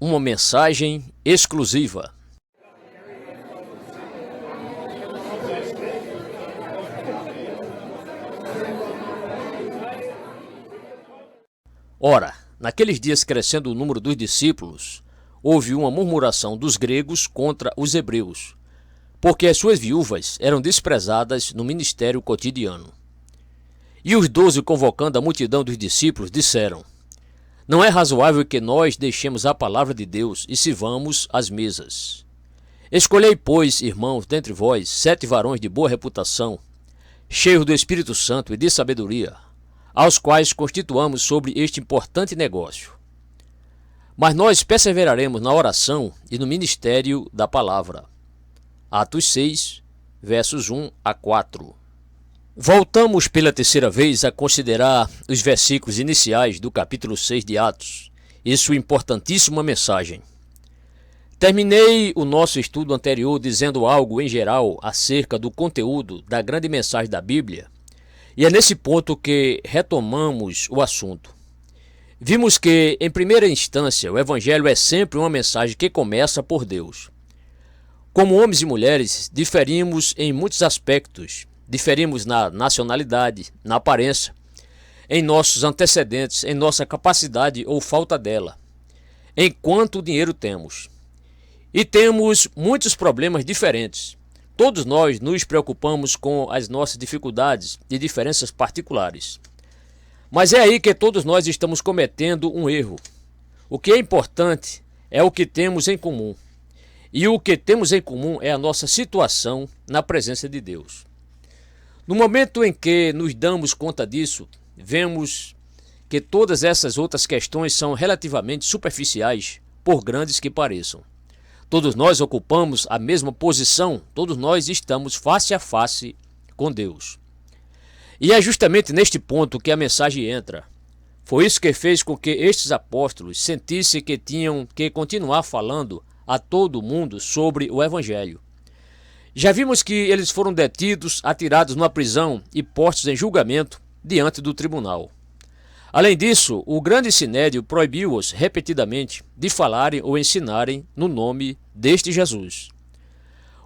uma mensagem exclusiva. Ora, naqueles dias, crescendo o número dos discípulos, houve uma murmuração dos gregos contra os hebreus, porque as suas viúvas eram desprezadas no ministério cotidiano. E os 12, convocando a multidão dos discípulos, disseram: Não é razoável que nós deixemos a palavra de Deus e sirvamos às mesas. Escolhei, pois, irmãos, dentre vós, 7 varões de boa reputação, cheios do Espírito Santo e de sabedoria, aos quais constituamos sobre este importante negócio. Mas nós perseveraremos na oração e no ministério da palavra. Atos 6, versos 1 a 4. Voltamos pela terceira vez a considerar os versículos iniciais do capítulo 6 de Atos e sua importantíssima mensagem. Terminei o nosso estudo anterior dizendo algo em geral acerca do conteúdo da grande mensagem da Bíblia, e é nesse ponto que retomamos o assunto. Vimos que, em primeira instância, o Evangelho é sempre uma mensagem que começa por Deus. Como homens e mulheres, diferimos em muitos aspectos. Diferimos na nacionalidade, na aparência, em nossos antecedentes, em nossa capacidade ou falta dela, em quanto dinheiro temos. E temos muitos problemas diferentes. Todos nós nos preocupamos com as nossas dificuldades e diferenças particulares. Mas é aí que todos nós estamos cometendo um erro. O que é importante é o que temos em comum. E o que temos em comum é a nossa situação na presença de Deus. No momento em que nos damos conta disso, vemos que todas essas outras questões são relativamente superficiais, por grandes que pareçam. Todos nós ocupamos a mesma posição, todos nós estamos face a face com Deus. E é justamente neste ponto que a mensagem entra. Foi isso que fez com que estes apóstolos sentissem que tinham que continuar falando a todo mundo sobre o Evangelho. Já vimos que eles foram detidos, atirados numa prisão e postos em julgamento diante do tribunal. Além disso, o grande sinédrio proibiu-os repetidamente de falarem ou ensinarem no nome deste Jesus.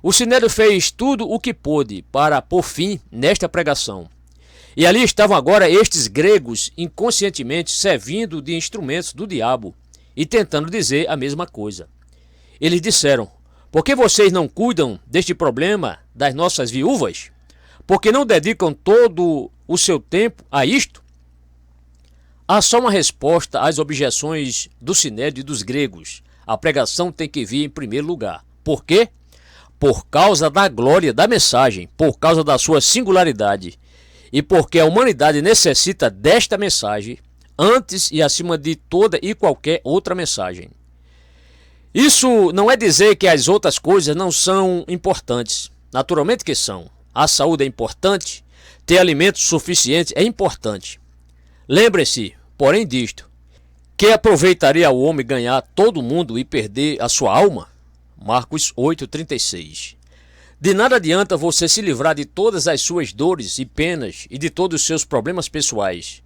O sinédrio fez tudo o que pôde para pôr fim nesta pregação. E ali estavam agora estes gregos inconscientemente servindo de instrumentos do diabo e tentando dizer a mesma coisa. Eles disseram: Por que vocês não cuidam deste problema das nossas viúvas? Por que não dedicam todo o seu tempo a isto? Há só uma resposta às objeções do sinédrio e dos gregos. A pregação tem que vir em primeiro lugar. Por quê? Por causa da glória da mensagem, por causa da sua singularidade e porque a humanidade necessita desta mensagem antes e acima de toda e qualquer outra mensagem. Isso não é dizer que as outras coisas não são importantes. Naturalmente que são. A saúde é importante, ter alimentos suficientes é importante. Lembre-se, porém, disto: que aproveitaria o homem ganhar todo mundo e perder a sua alma? Marcos 8,36. De nada adianta você se livrar de todas as suas dores e penas e de todos os seus problemas pessoais,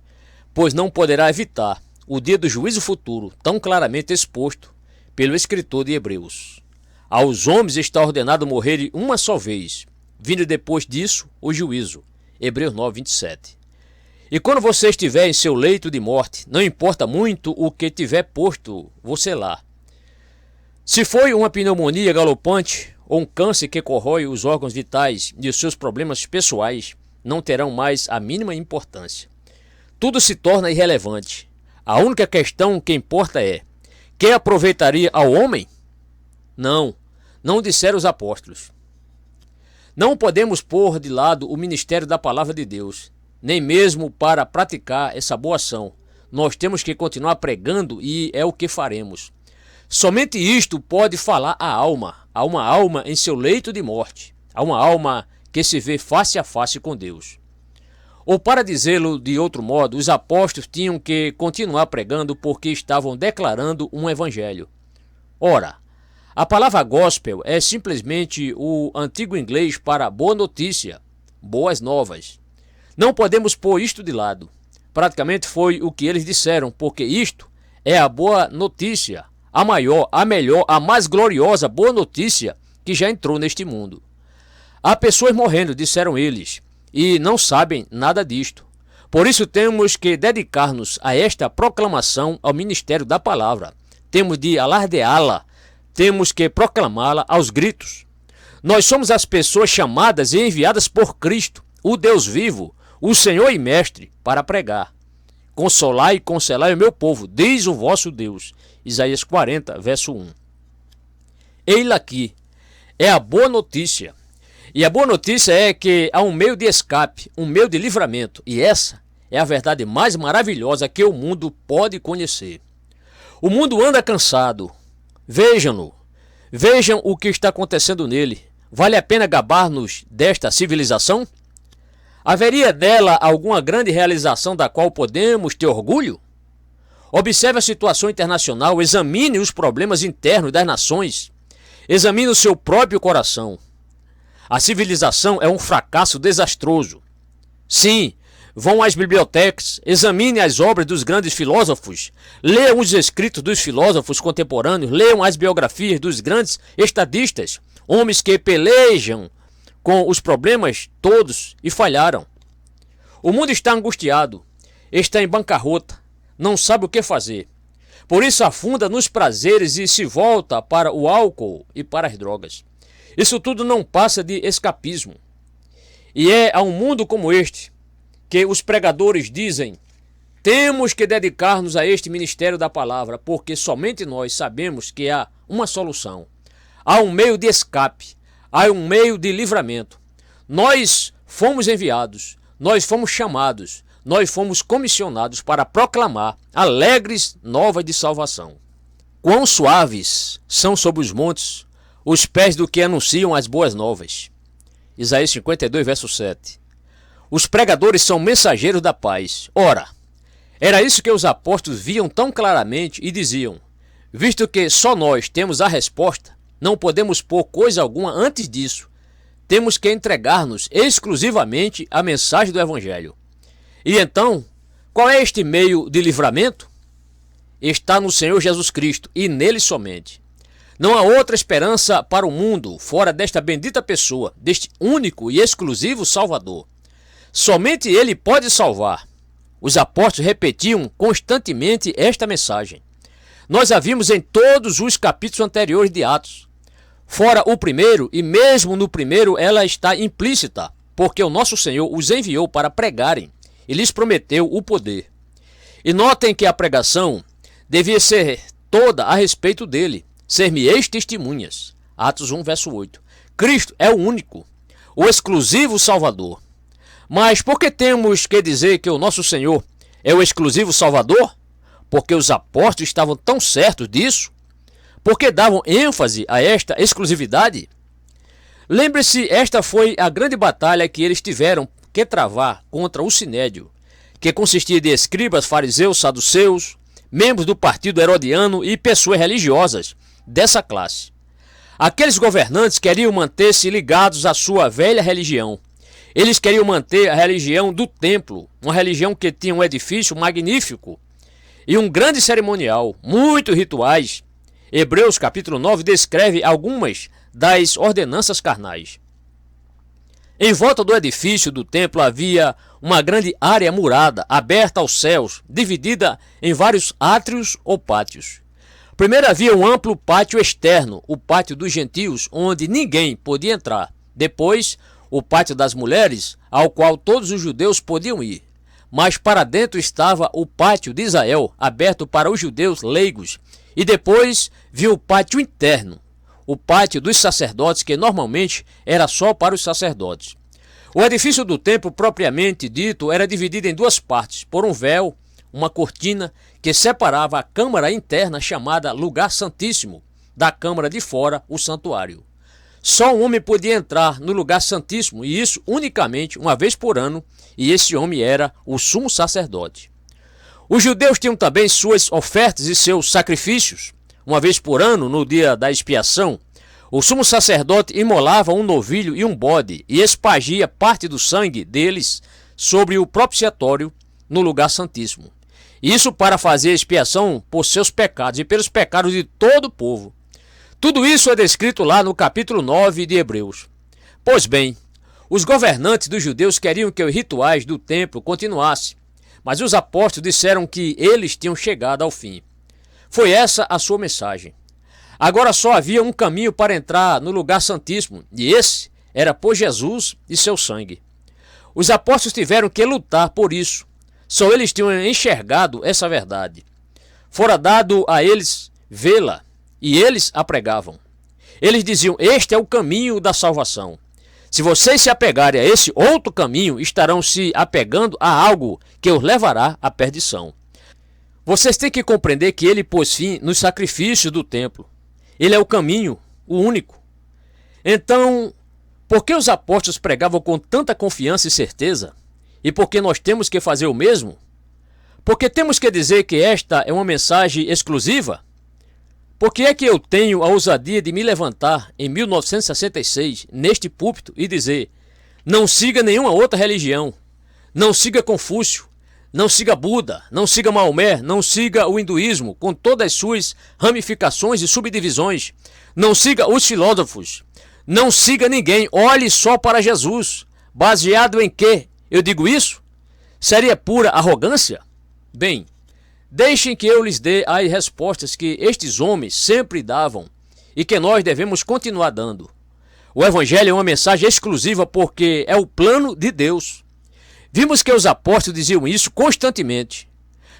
pois não poderá evitar o dia do juízo futuro tão claramente exposto pelo escritor de Hebreus. Aos homens está ordenado morrerem uma só vez, vindo depois disso o juízo. Hebreus 9:27. E quando você estiver em seu leito de morte, não importa muito o que tiver posto você lá. Se foi uma pneumonia galopante ou um câncer que corrói os órgãos vitais e os seus problemas pessoais, não terão mais a mínima importância. Tudo se torna irrelevante. A única questão que importa é: que aproveitaria ao homem? Não disseram os apóstolos. Não podemos pôr de lado o ministério da palavra de Deus, nem mesmo para praticar essa boa ação. Nós temos que continuar pregando e é o que faremos. Somente isto pode falar à alma, a uma alma em seu leito de morte, a uma alma que se vê face a face com Deus. Ou para dizê-lo de outro modo, os apóstolos tinham que continuar pregando porque estavam declarando um evangelho. Ora, a palavra gospel é simplesmente o antigo inglês para boa notícia, boas novas. Não podemos pôr isto de lado. Praticamente foi o que eles disseram, porque isto é a boa notícia, a maior, a melhor, a mais gloriosa boa notícia que já entrou neste mundo. Há pessoas morrendo, disseram eles, e não sabem nada disto. Por isso temos que dedicar-nos a esta proclamação ao ministério da palavra. Temos de alardeá-la, temos que proclamá-la aos gritos. Nós somos as pessoas chamadas e enviadas por Cristo, o Deus vivo, o Senhor e Mestre, para pregar. Consolai e conselai o meu povo, diz o vosso Deus. Isaías 40, verso 1. Ei-la aqui, é a boa notícia. E a boa notícia é que há um meio de escape, um meio de livramento. E essa é a verdade mais maravilhosa que o mundo pode conhecer. O mundo anda cansado. Vejam-no. Vejam o que está acontecendo nele. Vale a pena gabar-nos desta civilização? Haveria nela alguma grande realização da qual podemos ter orgulho? Observe a situação internacional, examine os problemas internos das nações, examine o seu próprio coração. A civilização é um fracasso desastroso. Sim, vão às bibliotecas, examine as obras dos grandes filósofos, leiam os escritos dos filósofos contemporâneos, leiam as biografias dos grandes estadistas, homens que pelejam com os problemas todos e falharam. O mundo está angustiado, está em bancarrota, não sabe o que fazer. Por isso afunda nos prazeres e se volta para o álcool e para as drogas. Isso tudo não passa de escapismo. E é a um mundo como este que os pregadores dizem: temos que dedicar-nos a este ministério da palavra, porque somente nós sabemos que há uma solução. Há um meio de escape, há um meio de livramento. Nós fomos enviados, nós fomos chamados, nós fomos comissionados para proclamar alegres novas de salvação. Quão suaves são sobre os montes os pés do que anunciam as boas novas. Isaías 52, verso 7. Os pregadores são mensageiros da paz. Ora, era isso que os apóstolos viam tão claramente e diziam: visto que só nós temos a resposta, não podemos pôr coisa alguma antes disso. Temos que entregar-nos exclusivamente à mensagem do Evangelho. E então, qual é este meio de livramento? Está no Senhor Jesus Cristo e nele somente. Não há outra esperança para o mundo fora desta bendita pessoa, deste único e exclusivo Salvador. Somente Ele pode salvar. Os apóstolos repetiam constantemente esta mensagem. Nós a vimos em todos os capítulos anteriores de Atos. Fora o primeiro, e mesmo no primeiro ela está implícita, porque o nosso Senhor os enviou para pregarem e lhes prometeu o poder. E notem que a pregação devia ser toda a respeito dele. Ser-me-eis testemunhas. Atos 1, verso 8. Cristo é o único, o exclusivo Salvador. Mas por que temos que dizer que o nosso Senhor é o exclusivo Salvador? Porque os apóstolos estavam tão certos disso? Porque davam ênfase a esta exclusividade? Lembre-se, esta foi a grande batalha que eles tiveram que travar contra o Sinédrio, que consistia de escribas, fariseus, saduceus, membros do partido herodiano e pessoas religiosas dessa classe. Aqueles governantes queriam manter-se ligados à sua velha religião. Eles queriam manter a religião do templo, uma religião que tinha um edifício magnífico e um grande cerimonial, muitos rituais. Hebreus capítulo 9 descreve algumas das ordenanças carnais. Em volta do edifício do templo havia uma grande área murada, aberta aos céus, dividida em vários átrios ou pátios. Primeiro havia um amplo pátio externo, o pátio dos gentios, onde ninguém podia entrar. Depois, o pátio das mulheres, ao qual todos os judeus podiam ir. Mas para dentro estava o pátio de Israel, aberto para os judeus leigos. E depois viu o pátio interno, o pátio dos sacerdotes, que normalmente era só para os sacerdotes. O edifício do templo, propriamente dito, era dividido em duas partes, por um véu, uma cortina, que separava a câmara interna, chamada Lugar Santíssimo, da câmara de fora, o santuário. Só um homem podia entrar no Lugar Santíssimo, e isso unicamente uma vez por ano, e esse homem era o sumo sacerdote. Os judeus tinham também suas ofertas e seus sacrifícios. Uma vez por ano, no dia da expiação, o sumo sacerdote imolava um novilho e um bode e espargia parte do sangue deles sobre o propiciatório no Lugar Santíssimo. Isso para fazer expiação por seus pecados e pelos pecados de todo o povo. Tudo isso é descrito lá no capítulo 9 de Hebreus. Pois bem, os governantes dos judeus queriam que os rituais do templo continuassem, mas os apóstolos disseram que eles tinham chegado ao fim. Foi essa a sua mensagem. Agora só havia um caminho para entrar no lugar santíssimo, e esse era por Jesus e seu sangue. Os apóstolos tiveram que lutar por isso. Só eles tinham enxergado essa verdade. Fora dado a eles vê-la, e eles a pregavam. Eles diziam: este é o caminho da salvação. Se vocês se apegarem a esse outro caminho, estarão se apegando a algo que os levará à perdição. Vocês têm que compreender que ele pôs fim nos sacrifícios do templo. Ele é o caminho, o único. Então, por que os apóstolos pregavam com tanta confiança e certeza? E por que nós temos que fazer o mesmo? Porque temos que dizer que esta é uma mensagem exclusiva? Por que é que eu tenho a ousadia de me levantar em 1966 neste púlpito e dizer: não siga nenhuma outra religião, não siga Confúcio, não siga Buda, não siga Maomé, não siga o hinduísmo com todas as suas ramificações e subdivisões, não siga os filósofos, não siga ninguém, olhe só para Jesus. Baseado em quê eu digo isso? Seria pura arrogância? Bem, deixem que eu lhes dê as respostas que estes homens sempre davam e que nós devemos continuar dando. O Evangelho é uma mensagem exclusiva porque é o plano de Deus. Vimos que os apóstolos diziam isso constantemente.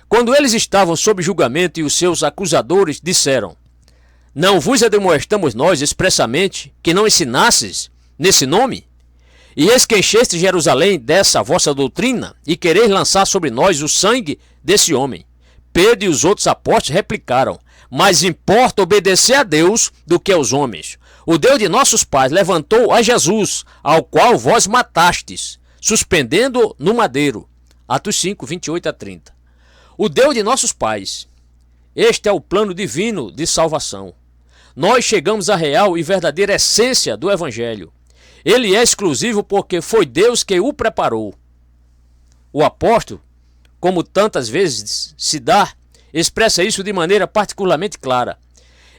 Quando eles estavam sob julgamento e os seus acusadores disseram: não vos admoestamos nós expressamente que não ensinasses nesse nome? E eis que encheste Jerusalém dessa vossa doutrina e quereis lançar sobre nós o sangue desse homem. Pedro e os outros apóstolos replicaram: mais importa obedecer a Deus do que aos homens. O Deus de nossos pais levantou a Jesus, ao qual vós matastes, suspendendo-o no madeiro. Atos 5, 28 a 30. O Deus de nossos pais. Este é o plano divino de salvação. Nós chegamos à real e verdadeira essência do Evangelho. Ele é exclusivo porque foi Deus que o preparou. O apóstolo, como tantas vezes se dá, expressa isso de maneira particularmente clara.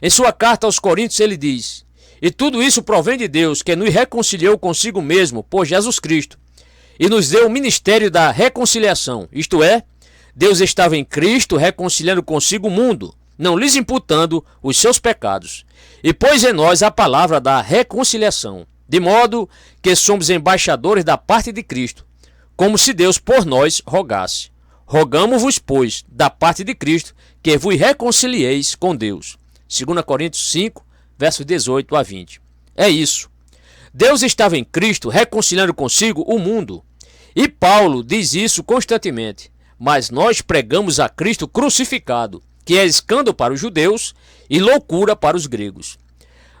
Em sua carta aos Coríntios ele diz: e tudo isso provém de Deus, que nos reconciliou consigo mesmo por Jesus Cristo, e nos deu o ministério da reconciliação. Isto é, Deus estava em Cristo reconciliando consigo o mundo, não lhes imputando os seus pecados, e pôs em nós a palavra da reconciliação, de modo que somos embaixadores da parte de Cristo, como se Deus por nós rogasse. Rogamo-vos, pois, da parte de Cristo, que vos reconcilieis com Deus. 2 Coríntios 5, versos 18 a 20. É isso. Deus estava em Cristo reconciliando consigo o mundo. E Paulo diz isso constantemente. Mas nós pregamos a Cristo crucificado, que é escândalo para os judeus e loucura para os gregos.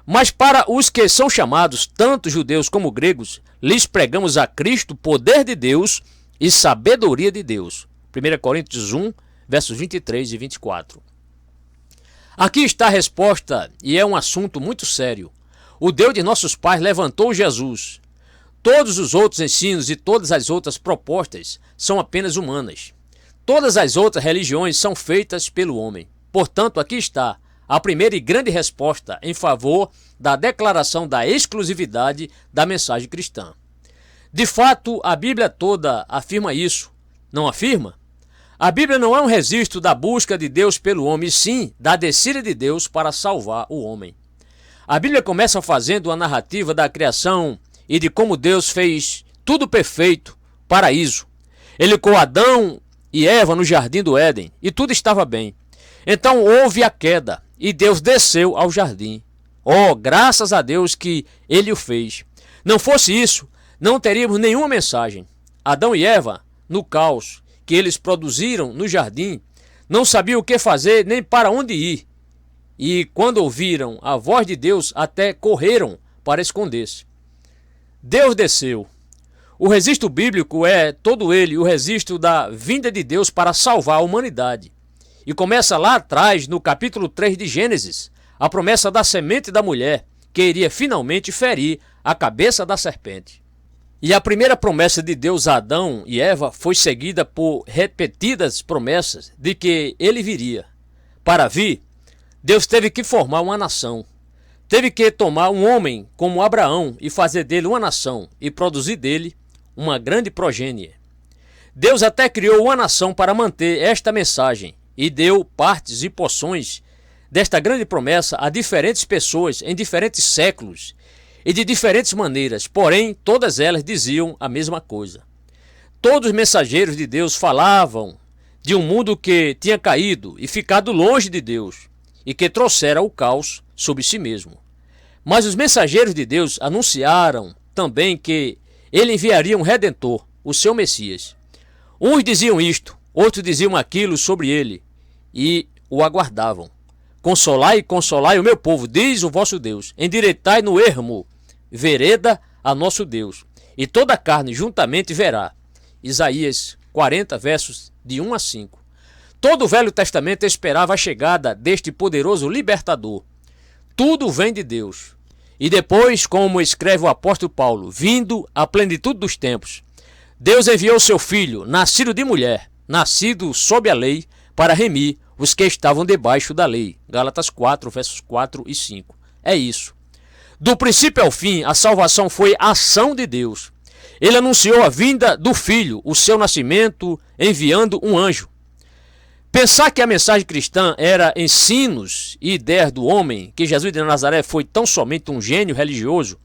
Mas para os que são chamados, tanto judeus como gregos, lhes pregamos a Cristo, poder de Deus e sabedoria de Deus. 1 Coríntios 1, versos 23 e 24. Aqui está a resposta, e é um assunto muito sério. O Deus de nossos pais levantou Jesus. Todos os outros ensinos e todas as outras propostas são apenas humanas. Todas as outras religiões são feitas pelo homem. Portanto, aqui está a primeira e grande resposta em favor da declaração da exclusividade da mensagem cristã. De fato, a Bíblia toda afirma isso. Não afirma? A Bíblia não é um registro da busca de Deus pelo homem, e sim da descida de Deus para salvar o homem. A Bíblia começa fazendo a narrativa da criação e de como Deus fez tudo perfeito, paraíso. Ele colocou Adão e Eva no jardim do Éden e tudo estava bem. Então houve a queda e Deus desceu ao jardim. Oh, graças a Deus que ele o fez. Não fosse isso, não teríamos nenhuma mensagem. Adão e Eva, no caos que eles produziram no jardim, não sabiam o que fazer nem para onde ir. E quando ouviram a voz de Deus, até correram para esconder-se. Deus desceu. O registro bíblico é todo ele o registro da vinda de Deus para salvar a humanidade. E começa lá atrás, no capítulo 3 de Gênesis, a promessa da semente da mulher, que iria finalmente ferir a cabeça da serpente. E a primeira promessa de Deus a Adão e Eva foi seguida por repetidas promessas de que ele viria. Para vir, Deus teve que formar uma nação. Teve que tomar um homem como Abraão e fazer dele uma nação e produzir dele uma grande progênie. Deus até criou uma nação para manter esta mensagem e deu partes e porções desta grande promessa a diferentes pessoas em diferentes séculos e de diferentes maneiras, porém todas elas diziam a mesma coisa. Todos os mensageiros de Deus falavam de um mundo que tinha caído e ficado longe de Deus e que trouxera o caos sobre si mesmo. Mas os mensageiros de Deus anunciaram também que ele enviaria um Redentor, o seu Messias. Uns diziam isto, outros diziam aquilo sobre ele e o aguardavam. Consolai, consolai o meu povo, diz o vosso Deus, endireitai no ermo vereda a nosso Deus, e toda a carne juntamente verá. Isaías 40, versos de 1 a 5. Todo o Velho Testamento esperava a chegada deste poderoso libertador. Tudo vem de Deus. E depois, como escreve o apóstolo Paulo, vindo à plenitude dos tempos, Deus enviou seu Filho, nascido de mulher, nascido sob a lei, para remir os que estavam debaixo da lei. Gálatas 4, versos 4 e 5. É isso. Do princípio ao fim, a salvação foi a ação de Deus. Ele anunciou a vinda do Filho, o seu nascimento, enviando um anjo. Pensar que a mensagem cristã era ensinos e ideias do homem, que Jesus de Nazaré foi tão somente um gênio religioso,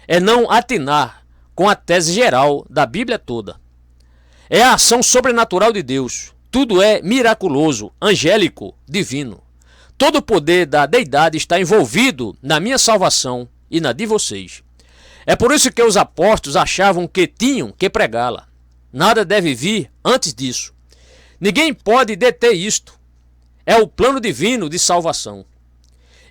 é não atinar com a tese geral da Bíblia toda. É a ação sobrenatural de Deus. Tudo é miraculoso, angélico, divino. Todo o poder da deidade está envolvido na minha salvação e na de vocês. É por isso que os apóstolos achavam que tinham que pregá-la. Nada deve vir antes disso. Ninguém pode deter isto. É o plano divino de salvação.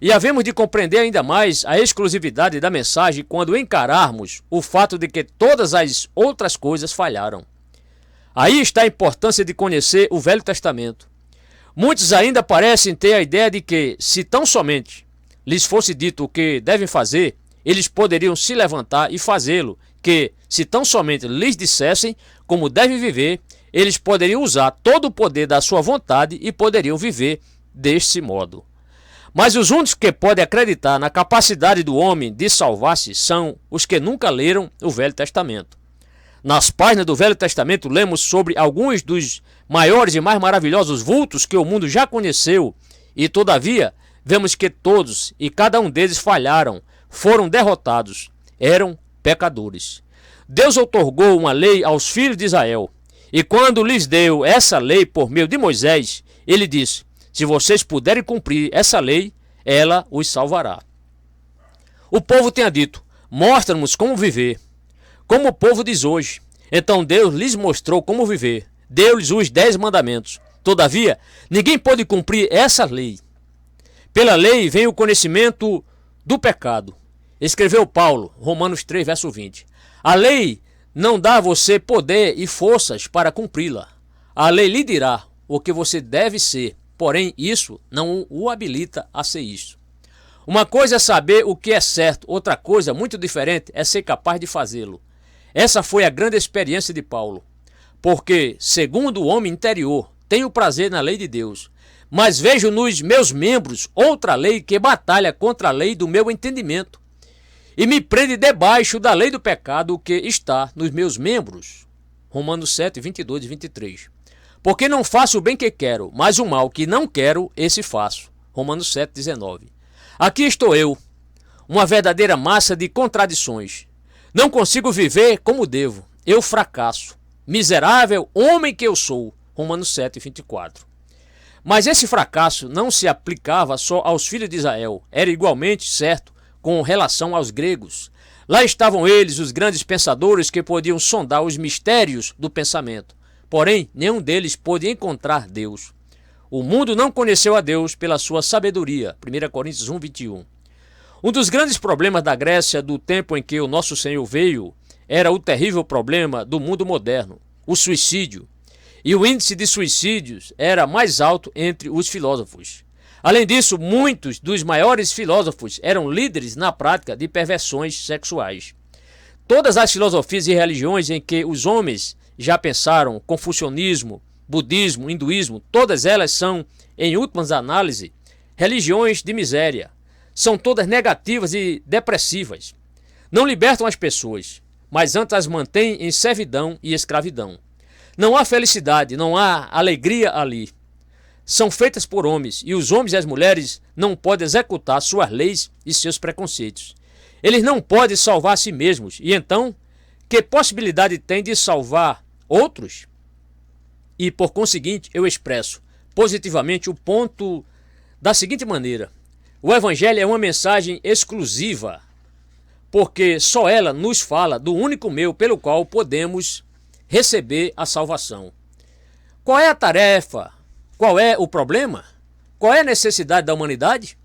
E havemos de compreender ainda mais a exclusividade da mensagem quando encararmos o fato de que todas as outras coisas falharam. Aí está a importância de conhecer o Velho Testamento. Muitos ainda parecem ter a ideia de que, se tão somente lhes fosse dito o que devem fazer, eles poderiam se levantar e fazê-lo, que, se tão somente lhes dissessem como devem viver, eles poderiam usar todo o poder da sua vontade e poderiam viver deste modo. Mas os únicos que podem acreditar na capacidade do homem de salvar-se são os que nunca leram o Velho Testamento. Nas páginas do Velho Testamento lemos sobre alguns dos maiores e mais maravilhosos vultos que o mundo já conheceu e, todavia, vemos que todos e cada um deles falharam, foram derrotados, eram pecadores. Deus outorgou uma lei aos filhos de Israel e quando lhes deu essa lei por meio de Moisés, ele disse: se vocês puderem cumprir essa lei, ela os salvará. O povo tinha dito: mostra-nos como viver. Como o povo diz hoje. Então Deus lhes mostrou como viver. Deu-lhes os 10 mandamentos. Todavia, ninguém pôde cumprir essa lei. Pela lei vem o conhecimento do pecado. Escreveu Paulo, Romanos 3, verso 20. A lei não dá a você poder e forças para cumpri-la. A lei lhe dirá o que você deve ser, porém isso não o habilita a ser isso. Uma coisa é saber o que é certo, outra coisa muito diferente é ser capaz de fazê-lo. Essa foi a grande experiência de Paulo. Porque, segundo o homem interior, tenho prazer na lei de Deus, mas vejo nos meus membros outra lei que batalha contra a lei do meu entendimento e me prende debaixo da lei do pecado que está nos meus membros. Romanos 7, 22 e 23. Porque não faço o bem que quero, mas o mal que não quero, esse faço. Romanos 7, 19. Aqui estou eu, uma verdadeira massa de contradições. Não consigo viver como devo. Eu fracasso. Miserável homem que eu sou. Romanos 7, 24. Mas esse fracasso não se aplicava só aos filhos de Israel. Era igualmente certo com relação aos gregos. Lá estavam eles, os grandes pensadores que podiam sondar os mistérios do pensamento. Porém, nenhum deles pôde encontrar Deus. O mundo não conheceu a Deus pela sua sabedoria. 1 Coríntios 1, 21. Um dos grandes problemas da Grécia do tempo em que o nosso Senhor veio era o terrível problema do mundo moderno, o suicídio. E o índice de suicídios era mais alto entre os filósofos. Além disso, muitos dos maiores filósofos eram líderes na prática de perversões sexuais. Todas as filosofias e religiões em que os homens já pensaram, confucionismo, budismo, hinduísmo, todas elas são, em últimas análises, religiões de miséria. São todas negativas e depressivas. Não libertam as pessoas, mas antes as mantêm em servidão e escravidão. Não há felicidade, não há alegria ali. São feitas por homens, e os homens e as mulheres não podem executar suas leis e seus preconceitos. Eles não podem salvar a si mesmos, e então, que possibilidade tem de salvar outros? E, por conseguinte, eu expresso positivamente o ponto da seguinte maneira: o Evangelho é uma mensagem exclusiva, porque só ela nos fala do único meio pelo qual podemos receber a salvação. Qual é a tarefa? Qual é o problema? Qual é a necessidade da humanidade?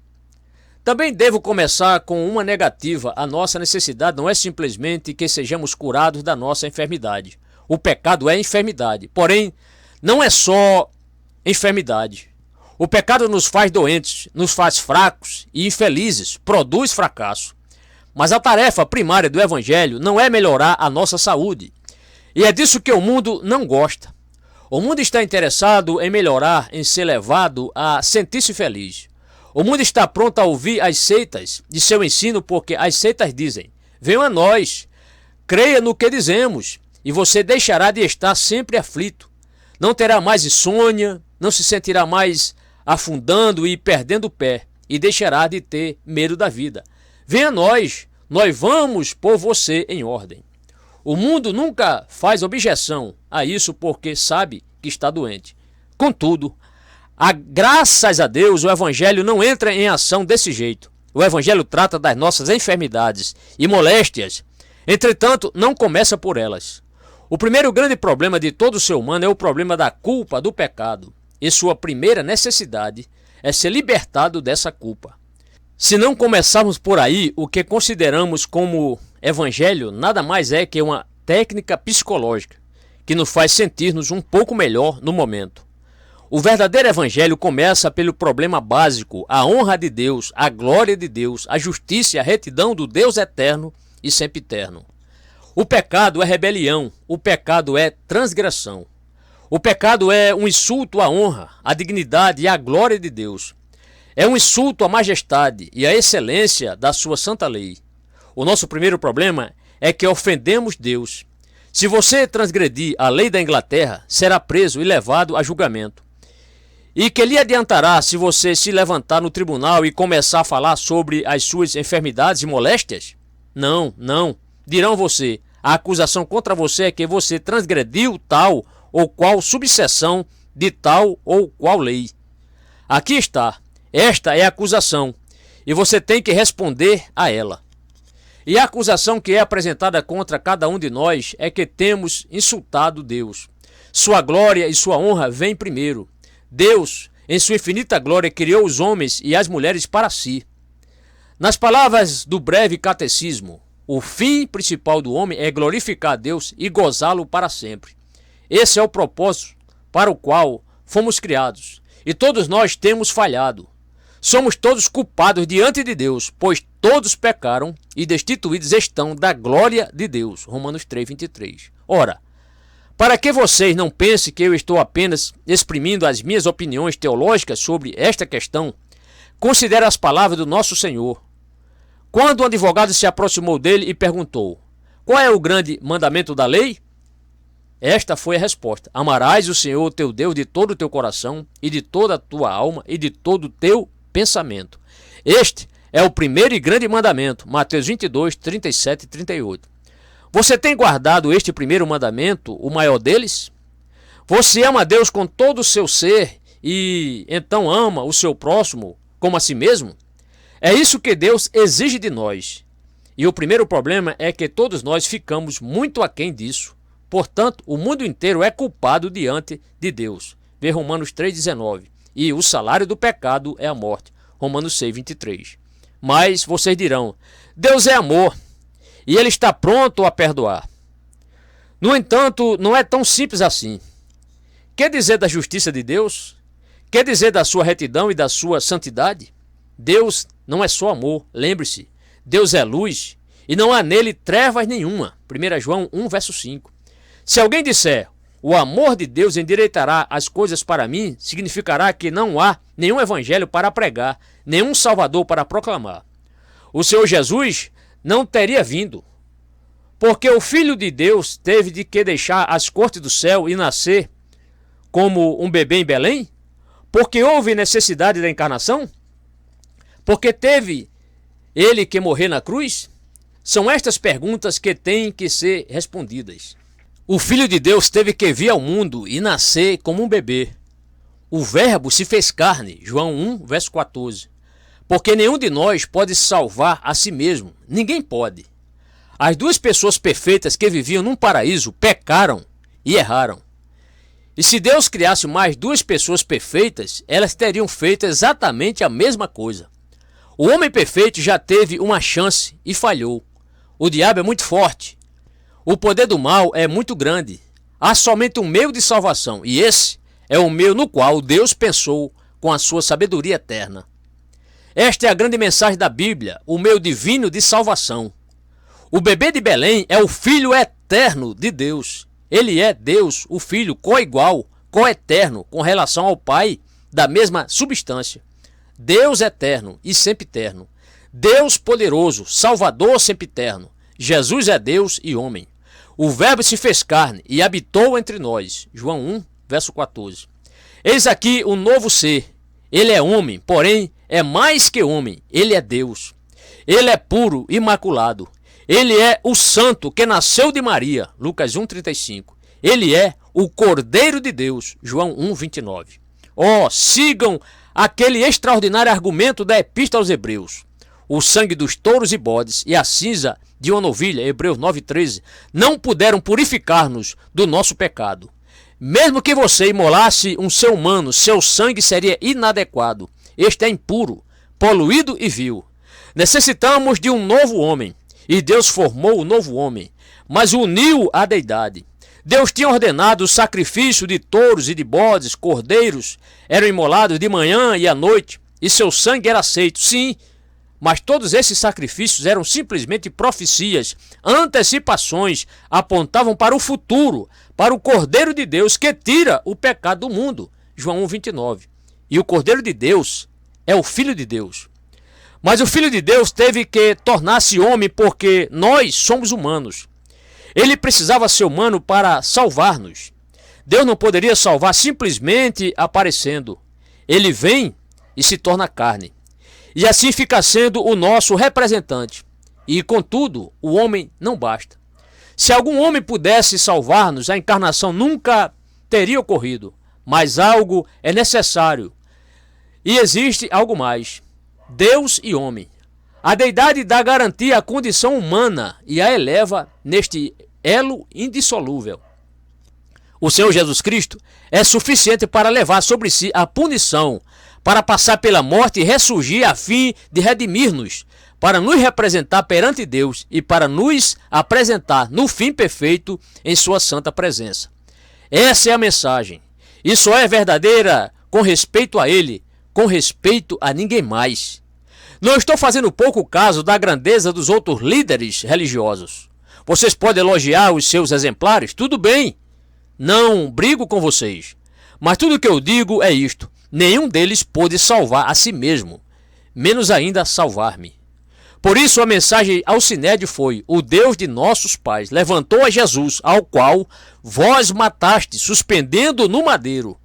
Também devo começar com uma negativa. A nossa necessidade não é simplesmente que sejamos curados da nossa enfermidade. O pecado é enfermidade, porém, não é só enfermidade. O pecado nos faz doentes, nos faz fracos e infelizes, produz fracasso. Mas a tarefa primária do Evangelho não é melhorar a nossa saúde. E é disso que o mundo não gosta. O mundo está interessado em melhorar, em ser levado a sentir-se feliz. O mundo está pronto a ouvir as seitas de seu ensino, porque as seitas dizem: venham a nós, creia no que dizemos, e você deixará de estar sempre aflito. Não terá mais insônia, não se sentirá mais afundando e perdendo o pé, e deixará de ter medo da vida. Venha a nós vamos pôr você em ordem. O mundo nunca faz objeção a isso porque sabe que está doente. Contudo, graças a Deus, o Evangelho não entra em ação desse jeito. O Evangelho trata das nossas enfermidades e moléstias. Entretanto, não começa por elas. O primeiro grande problema de todo ser humano é o problema da culpa do pecado. E sua primeira necessidade é ser libertado dessa culpa. Se não começarmos por aí, o que consideramos como Evangelho nada mais é que uma técnica psicológica que nos faz sentir-nos um pouco melhor no momento. O verdadeiro Evangelho começa pelo problema básico: a honra de Deus, a glória de Deus, a justiça e a retidão do Deus eterno e sempiterno. O pecado é rebelião, o pecado é transgressão. O pecado é um insulto à honra, à dignidade e à glória de Deus. É um insulto à majestade e à excelência da sua santa lei. O nosso primeiro problema é que ofendemos Deus. Se você transgredir a lei da Inglaterra, será preso e levado a julgamento. E que lhe adiantará se você se levantar no tribunal e começar a falar sobre as suas enfermidades e moléstias? Não, não. Dirão você: a acusação contra você é que você transgrediu tal ou qual subseção de tal ou qual lei. Aqui está. Esta é a acusação, e você tem que responder a ela. E a acusação que é apresentada contra cada um de nós é que temos insultado Deus. Sua glória e sua honra vêm primeiro. Deus, em sua infinita glória, criou os homens e as mulheres para si. Nas palavras do breve catecismo, o fim principal do homem é glorificar a Deus e gozá-lo para sempre. Esse é o propósito para o qual fomos criados, e todos nós temos falhado. Somos todos culpados diante de Deus, pois todos pecaram e destituídos estão da glória de Deus. Romanos 3:23. Ora, para que vocês não pensem que eu estou apenas exprimindo as minhas opiniões teológicas sobre esta questão, considere as palavras do nosso Senhor. Quando um advogado se aproximou dele e perguntou: qual é o grande mandamento da lei? Esta foi a resposta: amarás o Senhor teu Deus de todo o teu coração e de toda a tua alma e de todo o teu pensamento. Este é o primeiro e grande mandamento. Mateus 22, 37 e 38. Você tem guardado este primeiro mandamento, o maior deles? Você ama a Deus com todo o seu ser e então ama o seu próximo como a si mesmo? É isso que Deus exige de nós. E o primeiro problema é que todos nós ficamos muito aquém disso. Portanto, o mundo inteiro é culpado diante de Deus. Vê Romanos 3,19. E o salário do pecado é a morte. Romanos 6,23. Mas vocês dirão: Deus é amor e Ele está pronto a perdoar. No entanto, não é tão simples assim. Quer dizer da justiça de Deus? Quer dizer da sua retidão e da sua santidade? Deus não é só amor, lembre-se. Deus é luz e não há nele trevas nenhuma. 1 João 1, verso 5. Se alguém disser, o amor de Deus endireitará as coisas para mim, significará que não há nenhum evangelho para pregar, nenhum salvador para proclamar. O Senhor Jesus não teria vindo, porque o Filho de Deus teve de que deixar as cortes do céu e nascer como um bebê em Belém? Porque houve necessidade da encarnação? Porque teve ele que morrer na cruz? São estas perguntas que têm que ser respondidas. O Filho de Deus teve que vir ao mundo e nascer como um bebê. O Verbo se fez carne, João 1, verso 14. Porque nenhum de nós pode salvar a si mesmo. Ninguém pode. As duas pessoas perfeitas que viviam num paraíso pecaram e erraram. E se Deus criasse mais duas pessoas perfeitas, elas teriam feito exatamente a mesma coisa. O homem perfeito já teve uma chance e falhou. O diabo é muito forte. O poder do mal é muito grande. Há somente um meio de salvação, e esse é o meio no qual Deus pensou com a sua sabedoria eterna. Esta é a grande mensagem da Bíblia, o meio divino de salvação. O bebê de Belém é o Filho eterno de Deus. Ele é Deus, o Filho coigual, coeterno com relação ao Pai, da mesma substância. Deus eterno e sempiterno. Deus poderoso, Salvador sempiterno. Jesus é Deus e homem. O Verbo se fez carne e habitou entre nós. João 1, verso 14. Eis aqui o novo ser. Ele é homem, porém é mais que homem. Ele é Deus. Ele é puro, imaculado. Ele é o santo que nasceu de Maria. Lucas 1, 35. Ele é o Cordeiro de Deus. João 1, 29. Sigam aquele extraordinário argumento da Epístola aos Hebreus. O sangue dos touros e bodes e a cinza de uma novilha, Hebreus 9,13, não puderam purificar-nos do nosso pecado. Mesmo que você imolasse um ser humano, seu sangue seria inadequado. Este é impuro, poluído e vil. Necessitamos de um novo homem, e Deus formou o novo homem, mas o uniu à deidade. Deus tinha ordenado o sacrifício de touros e de bodes, cordeiros, eram imolados de manhã e à noite, e seu sangue era aceito, sim, mas todos esses sacrifícios eram simplesmente profecias, antecipações, apontavam para o futuro, para o Cordeiro de Deus que tira o pecado do mundo. João 1, 29. E o Cordeiro de Deus é o Filho de Deus. Mas o Filho de Deus teve que tornar-se homem porque nós somos humanos. Ele precisava ser humano para salvar-nos. Deus não poderia salvar simplesmente aparecendo. Ele vem e se torna carne. E assim fica sendo o nosso representante. E, contudo, o homem não basta. Se algum homem pudesse salvar-nos, a encarnação nunca teria ocorrido. Mas algo é necessário. E existe algo mais. Deus e homem. A deidade dá garantia à condição humana e a eleva neste elo indissolúvel. O Senhor Jesus Cristo é suficiente para levar sobre si a punição, para passar pela morte e ressurgir a fim de redimir-nos, para nos representar perante Deus e para nos apresentar no fim perfeito em sua santa presença. Essa é a mensagem. E só é verdadeira com respeito a Ele, com respeito a ninguém mais. Não estou fazendo pouco caso da grandeza dos outros líderes religiosos. Vocês podem elogiar os seus exemplares, tudo bem. Não brigo com vocês. Mas tudo o que eu digo é isto. Nenhum deles pôde salvar a si mesmo, menos ainda salvar-me. Por isso a mensagem ao Sinédrio foi: o Deus de nossos pais levantou a Jesus, ao qual vós mataste, suspendendo no madeiro.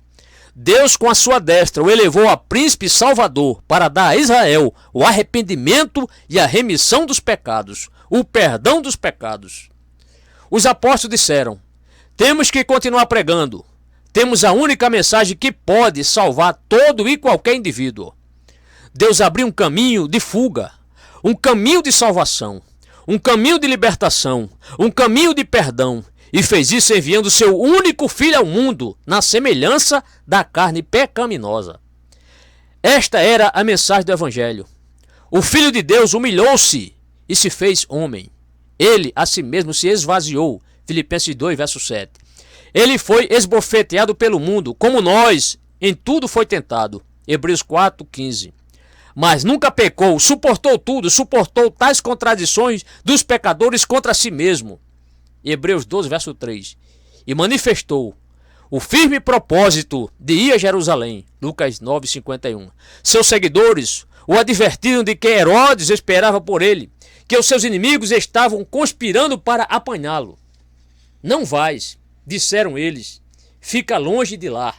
Deus com a sua destra o elevou a príncipe salvador para dar a Israel o arrependimento e a remissão dos pecados, o perdão dos pecados. Os apóstolos disseram: temos que continuar pregando. Temos a única mensagem que pode salvar todo e qualquer indivíduo. Deus abriu um caminho de fuga, um caminho de salvação, um caminho de libertação, um caminho de perdão, e fez isso enviando seu único filho ao mundo, na semelhança da carne pecaminosa. Esta era a mensagem do Evangelho. O Filho de Deus humilhou-se e se fez homem. Ele a si mesmo se esvaziou. Filipenses 2, verso 7. Ele foi esbofeteado pelo mundo, como nós, em tudo foi tentado. Hebreus 4, 15. mas nunca pecou, suportou tudo, suportou tais contradições dos pecadores contra si mesmo. Hebreus 12, verso 3. E manifestou o firme propósito de ir a Jerusalém. Lucas 9, 51. Seus seguidores o advertiram de que Herodes esperava por ele, que os seus inimigos estavam conspirando para apanhá-lo. Não vais, disseram eles, fica longe de lá.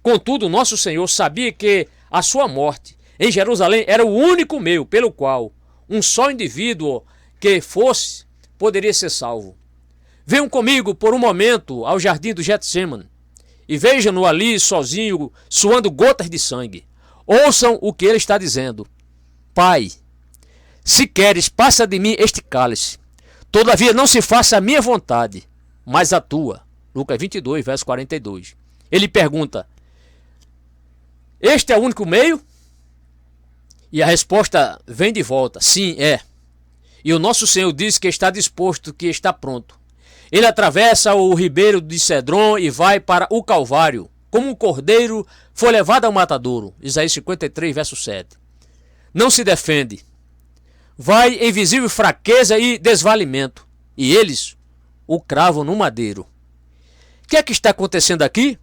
Contudo, nosso Senhor sabia que a sua morte em Jerusalém era o único meio pelo qual um só indivíduo que fosse poderia ser salvo. Venham comigo por um momento ao jardim do Getsêmani e vejam-no ali sozinho, suando gotas de sangue. Ouçam o que ele está dizendo. Pai, se queres, passa de mim este cálice. Todavia não se faça a minha vontade, mas a tua. Lucas 22, verso 42. Ele pergunta, este é o único meio? E a resposta vem de volta, sim, é. E o nosso Senhor diz que está disposto, que está pronto. Ele atravessa o ribeiro de Cedron e vai para o Calvário. Como um cordeiro foi levado ao matadouro. Isaías 53, verso 7. Não se defende. Vai em visível fraqueza e desvalimento. E eles o cravam no madeiro. O que é que está acontecendo aqui?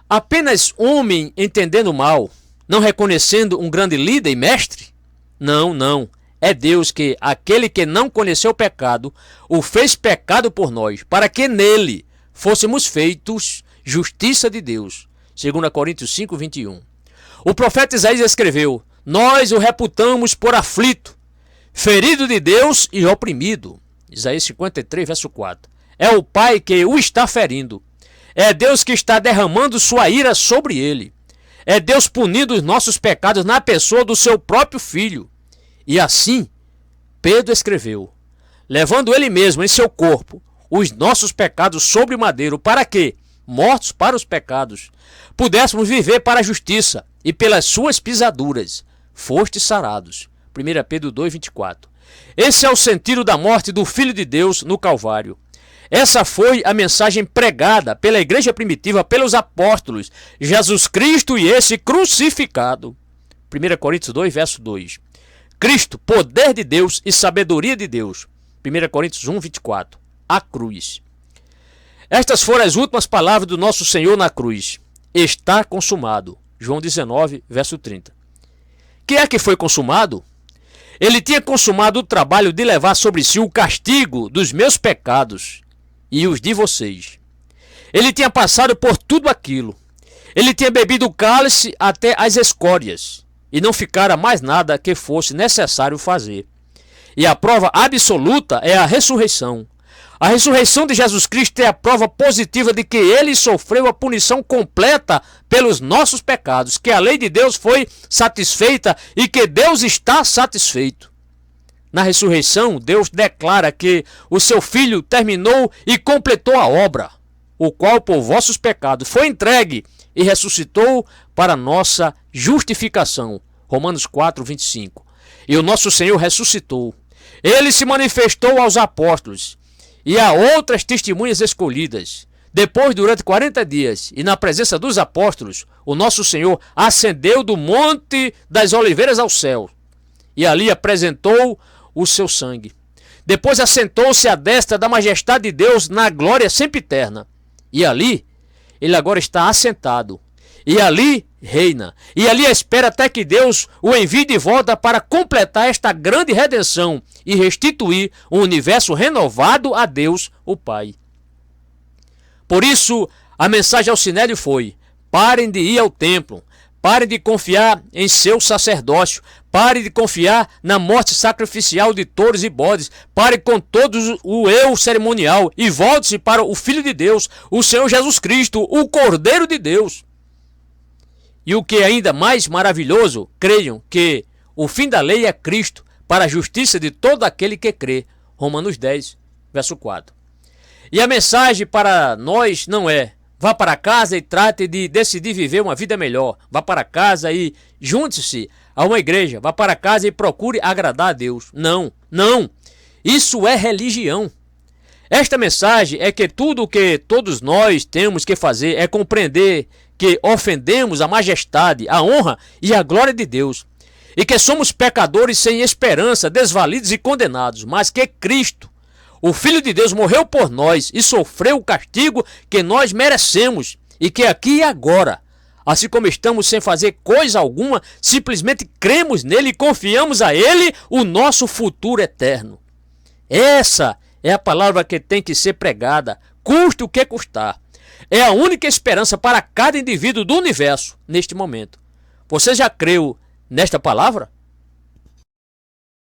Apenas homem entendendo mal, não reconhecendo um grande líder e mestre? Não, não. É Deus que, aquele que não conheceu o pecado, o fez pecado por nós, para que nele fôssemos feitos justiça de Deus. 2 Coríntios 5, 21. O profeta Isaías escreveu, nós o reputamos por aflito, ferido de Deus e oprimido. Isaías 53, verso 4. É o Pai que o está ferindo. É Deus que está derramando sua ira sobre ele. É Deus punindo os nossos pecados na pessoa do seu próprio Filho. E assim, Pedro escreveu, levando ele mesmo em seu corpo os nossos pecados sobre o madeiro, para que, mortos para os pecados, pudéssemos viver para a justiça, e pelas suas pisaduras fostes sarados. 1 Pedro 2, 24. Esse é o sentido da morte do Filho de Deus no Calvário. Essa foi a mensagem pregada pela igreja primitiva, pelos apóstolos, Jesus Cristo e esse crucificado. 1 Coríntios 2, verso 2. Cristo, poder de Deus e sabedoria de Deus. 1 Coríntios 1, 24. A cruz. Estas foram as últimas palavras do nosso Senhor na cruz. Está consumado. João 19, verso 30. Que é que foi consumado? Ele tinha consumado o trabalho de levar sobre si o castigo dos meus pecados e os de vocês. Ele tinha passado por tudo aquilo. Ele tinha bebido o cálice até as escórias. E não ficara mais nada que fosse necessário fazer. E a prova absoluta é a ressurreição. A ressurreição de Jesus Cristo é a prova positiva de que ele sofreu a punição completa pelos nossos pecados, que a lei de Deus foi satisfeita e que Deus está satisfeito. Na ressurreição, Deus declara que o seu Filho terminou e completou a obra, o qual por vossos pecados foi entregue e ressuscitou para nossa justificação. Romanos 4, 25. E o nosso Senhor ressuscitou. Ele se manifestou aos apóstolos e a outras testemunhas escolhidas. Depois, durante 40 dias, e na presença dos apóstolos, o nosso Senhor ascendeu do Monte das Oliveiras ao céu. E ali apresentou o seu sangue. Depois assentou-se à destra da majestade de Deus na glória sempre eterna. E ali, ele agora está assentado. E ali reina. E ali espera até que Deus o envie de volta para completar esta grande redenção e restituir um universo renovado a Deus, o Pai. Por isso, a mensagem ao Sinédrio foi: parem de ir ao templo, parem de confiar em seu sacerdócio, parem de confiar na morte sacrificial de touros e bodes, parem com todo o eu cerimonial e volte-se para o Filho de Deus, o Senhor Jesus Cristo, o Cordeiro de Deus. E o que é ainda mais maravilhoso, creiam que o fim da lei é Cristo, para a justiça de todo aquele que crê. Romanos 10, verso 4. E a mensagem para nós não é: vá para casa e trate de decidir viver uma vida melhor. Vá para casa e junte-se a uma igreja. Vá para casa e procure agradar a Deus. Não, não. Isso é religião. Esta mensagem é que tudo o que todos nós temos que fazer é compreender que ofendemos a majestade, a honra e a glória de Deus. e que somos pecadores sem esperança, desvalidos e condenados, mas que Cristo, o Filho de Deus, morreu por nós e sofreu o castigo que nós merecemos, e que aqui e agora, assim como estamos sem fazer coisa alguma, simplesmente cremos nele e confiamos a ele o nosso futuro eterno. Essa é a palavra que tem que ser pregada, custe o que custar. É a única esperança para cada indivíduo do universo neste momento. Você já creu nesta palavra?